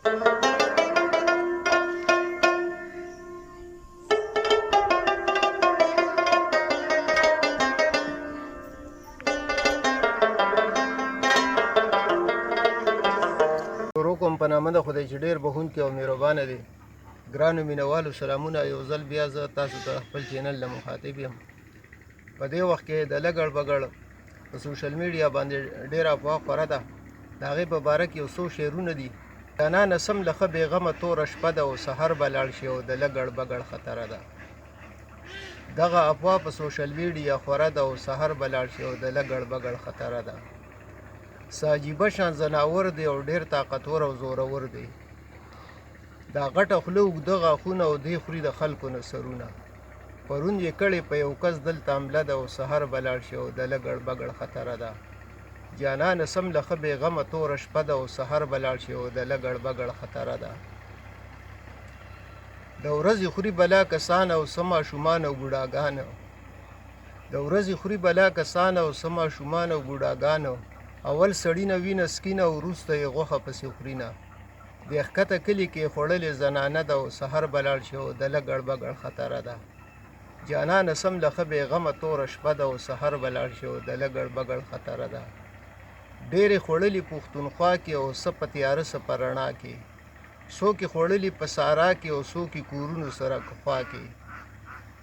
شروع کوم په نامه د خدای چې ډېر بخښونکی او مهربانه دی. ګرانو مینوالو سلامونه، یو ځل بیا زه تاسو ته خپل چینل له مخاطب یم. په دې وخت کې د لګړ بګړ په سوشل میډیا باندې ډېره افواه خوره ده. د هغې په باره کې یو څو شعرونه دي. جانانه سم له ښه بېغمه توره شپه ده او سحر به لاړ شي او د لګړ بګړ خطره ده. دغه افواه په سوشل میډیا خوره ده او سحر به لاړ شي او د لګړ بګړ خطره ده. څه عجیبه شان ځناور دی او ډېر طاقتور او زورور دی. دا غټه خوله اوږده غاښونه او دی خوري د خلکو نه سرونه. پرون یې کړې په یو کس دلته حمله ده او سحر به لاړ شي او د لګړ بګړ خطره ده. جانانه سم له ښه بېغمه توره شپه ده او سحر به لاړ شي او د لګړ بګړ خطره ده. د ورځې خوري بلا کسان او څه ماشومان او بوډاګان. د ورځې خوري بلا کسان او څه ماشومان او بوډاګانو. اول سړي نه وینه سکینه او وروسته یې غوښه پسې خورینه. د ښکته کلي کې خوړلې زنانه ده او سحر به لاړ شي او د لګړ بګړ خطره ده. جانانه سم له ښه بېغمه توره شپه ده او سحر به لاړ شي او د لګړ بګړ خطره ده. ډېرې خوړلي پښتونخوا کې او څه په تیاره څه په رڼا کې. څوک یې خوړلي په سارا کې او څوک یې کورونو سره خوا کې.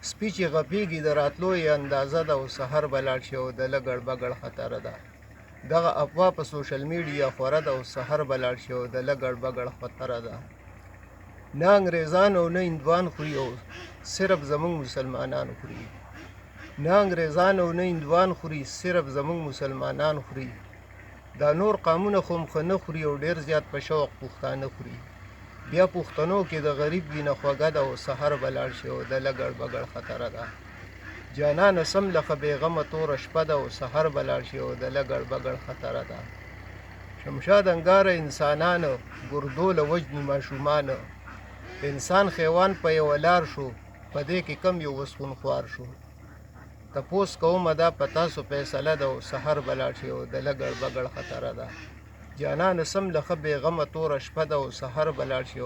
سپي چې غپېږي د راتلو یې اندازه ده او سحر به لاړ شي او د لګړ بګړ خطره ده. دغه افواه په سوشل میډیا خوره ده او سحر به لاړ شي او د لګړ بګړ خطره ده. نه انګریزان او نه هندوان خوري او صرف زموږ مسلمانان خوري. نه انګریزان او نه هندوان خوري، صرف زموږ مسلمانان خوري. دا نور قامونه خو هم ښه نه خوري او ډېر زیات په شوق پښتانه خوري. بیا پښتنو کې د غریب وینه خوږه ده او سحر به لاړ شي او د لګړ بګړ خطره ده. جانانه سم له ښه بېغمه توره شپه ده او سحر به لاړ شي او د لګړ بګړ خطره ده. شمشاد انګاره انسانانو ګردو له وجني ماشومانو. انسان حیوان په یوه لار شو، په دې کې کم یو وسخون خوار شو. تپوس کومه دا په تاسو فیصله ده او سحر به لاړ شي او د لګړ بګړ خطره ده. جانانه سم له ښه بېغمه توره شپه ده او سحر به لاړ شي